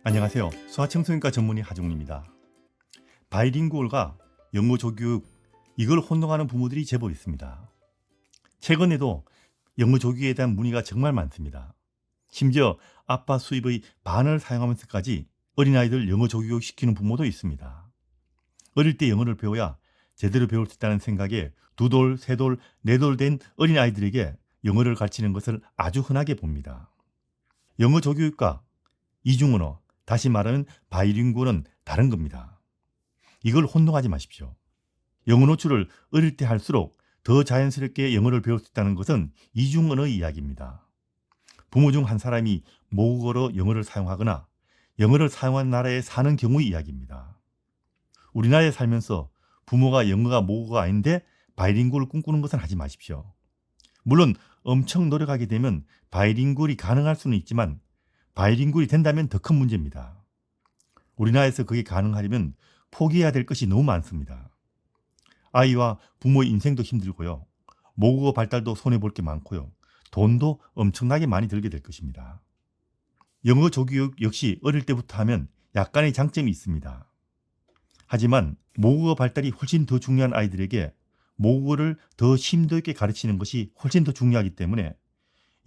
안녕하세요. 소아청소년과 전문의 하종입니다. 바이링구얼과 영어 조교육 이걸 혼동하는 부모들이 제법 있습니다. 최근에도 영어 조교에 대한 문의가 정말 많습니다. 심지어 아빠 수입의 반을 사용하면서까지 어린아이들 영어 조교육 시키는 부모도 있습니다. 어릴 때 영어를 배워야 제대로 배울 수 있다는 생각에 두 돌, 세 돌, 네 돌 된 어린아이들에게 영어를 가르치는 것을 아주 흔하게 봅니다. 영어 조교육과 이중언어, 다시 말하면 바이링구어는 다른 겁니다. 이걸 혼동하지 마십시오. 영어 노출을 어릴 때 할수록 더 자연스럽게 영어를 배울 수 있다는 것은 이중언어의 이야기입니다. 부모 중 한 사람이 모국어로 영어를 사용하거나 영어를 사용하는 나라에 사는 경우의 이야기입니다. 우리나라에 살면서 부모가 영어가 모국어가 아닌데 바이링구어를 꿈꾸는 것은 하지 마십시오. 물론 엄청 노력하게 되면 바이링구얼이 가능할 수는 있지만 바이링구얼이 된다면 더 큰 문제입니다. 우리나라에서 그게 가능하려면 포기해야 될 것이 너무 많습니다. 아이와 부모의 인생도 힘들고요. 모국어 발달도 손해볼 게 많고요. 돈도 엄청나게 많이 들게 될 것입니다. 영어 조교육 역시 어릴 때부터 하면 약간의 장점이 있습니다. 하지만 모국어 발달이 훨씬 더 중요한 아이들에게 모국어를 더 심도 있게 가르치는 것이 훨씬 더 중요하기 때문에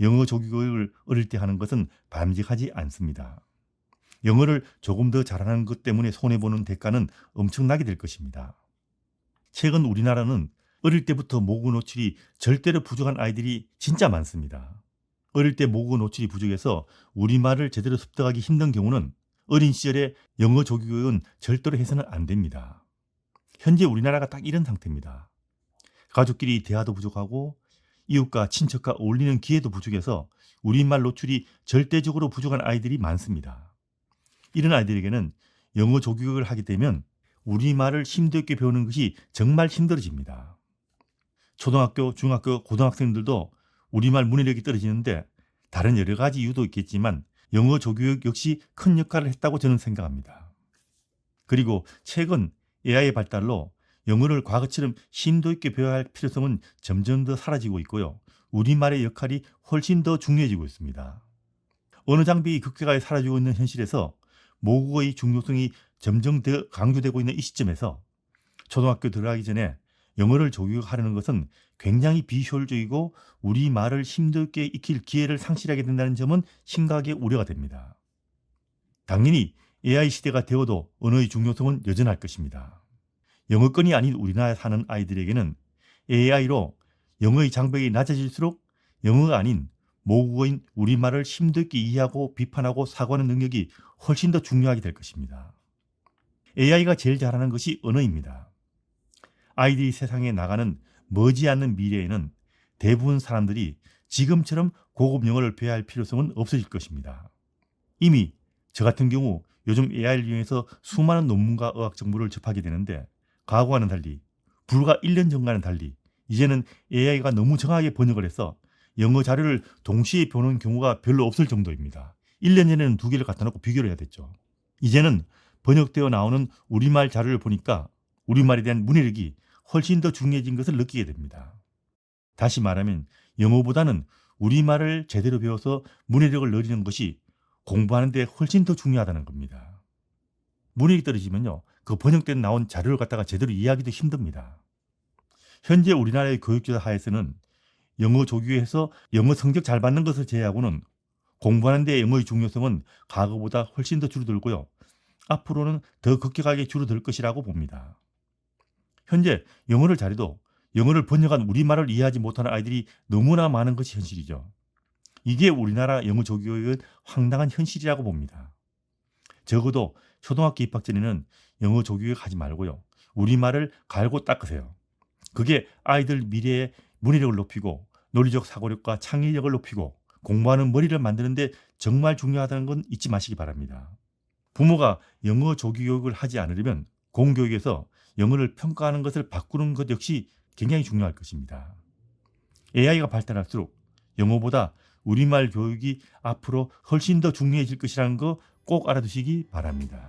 영어 조교육을 어릴 때 하는 것은 바람직하지 않습니다. 영어를 조금 더 잘하는 것 때문에 손해보는 대가는 엄청나게 될 것입니다. 최근 우리나라는 어릴 때부터 모국어 노출이 절대로 부족한 아이들이 진짜 많습니다. 어릴 때 모국어 노출이 부족해서 우리말을 제대로 습득하기 힘든 경우는 어린 시절에 영어 조교육은 절대로 해서는 안 됩니다. 현재 우리나라가 딱 이런 상태입니다. 가족끼리 대화도 부족하고 이웃과 친척과 어울리는 기회도 부족해서 우리말 노출이 절대적으로 부족한 아이들이 많습니다. 이런 아이들에게는 영어 조교육을 하게 되면 우리말을 심도 있게 배우는 것이 정말 힘들어집니다. 초등학교, 중학교, 고등학생들도 우리말 문해력이 떨어지는데 다른 여러 가지 이유도 있겠지만 영어 조교육 역시 큰 역할을 했다고 저는 생각합니다. 그리고 최근 AI의 발달로 영어를 과거처럼 심도 있게 배워야 할 필요성은 점점 더 사라지고 있고요. 우리말의 역할이 훨씬 더 중요해지고 있습니다. 언어 장벽이 급격하게 사라지고 있는 현실에서 모국어의 중요성이 점점 더 강조되고 있는 이 시점에서 초등학교 들어가기 전에 영어를 조교하려는 것은 굉장히 비효율적이고 우리말을 심도 있게 익힐 기회를 상실하게 된다는 점은 심각하게 우려가 됩니다. 당연히 AI 시대가 되어도 언어의 중요성은 여전할 것입니다. 영어권이 아닌 우리나라에 사는 아이들에게는 AI로 영어의 장벽이 낮아질수록 영어가 아닌 모국어인 우리말을 심도 있게 이해하고 비판하고 사고하는 능력이 훨씬 더 중요하게 될 것입니다. AI가 제일 잘하는 것이 언어입니다. 아이들이 세상에 나가는 머지않는 미래에는 대부분 사람들이 지금처럼 고급 영어를 배워야 할 필요성은 없어질 것입니다. 이미 저 같은 경우 요즘 AI를 이용해서 수많은 논문과 의학 정보를 접하게 되는데 과거와는 달리 불과 1년 전과는 달리 이제는 AI가 너무 정확하게 번역을 해서 영어 자료를 동시에 보는 경우가 별로 없을 정도입니다. 1년 전에는 두 개를 갖다 놓고 비교를 해야 됐죠. 이제는 번역되어 나오는 우리말 자료를 보니까 우리말에 대한 문해력이 훨씬 더 중요해진 것을 느끼게 됩니다. 다시 말하면 영어보다는 우리말을 제대로 배워서 문해력을 늘리는 것이 공부하는 데 훨씬 더 중요하다는 겁니다. 문해력이 떨어지면요. 그 번역된 나온 자료를 갖다가 제대로 이해하기도 힘듭니다. 현재 우리나라의 교육제도 하에서는 영어 조교에서 영어 성적 잘 받는 것을 제외하고는 공부하는 데 영어의 중요성은 과거보다 훨씬 더 줄어들고요. 앞으로는 더 급격하게 줄어들 것이라고 봅니다. 현재 영어를 잘해도 영어를 번역한 우리말을 이해하지 못하는 아이들이 너무나 많은 것이 현실이죠. 이게 우리나라 영어 조교육의 황당한 현실이라고 봅니다. 적어도 초등학교 입학 전에는 영어 조교육 하지 말고요. 우리말을 갈고 닦으세요. 그게 아이들 미래의 문해력을 높이고 논리적 사고력과 창의력을 높이고 공부하는 머리를 만드는데 정말 중요하다는 건 잊지 마시기 바랍니다. 부모가 영어 조교육을 하지 않으려면 공교육에서 영어를 평가하는 것을 바꾸는 것 역시 굉장히 중요할 것입니다. AI가 발달할수록 영어보다 우리말 교육이 앞으로 훨씬 더 중요해질 것이라는 거 꼭 알아두시기 바랍니다.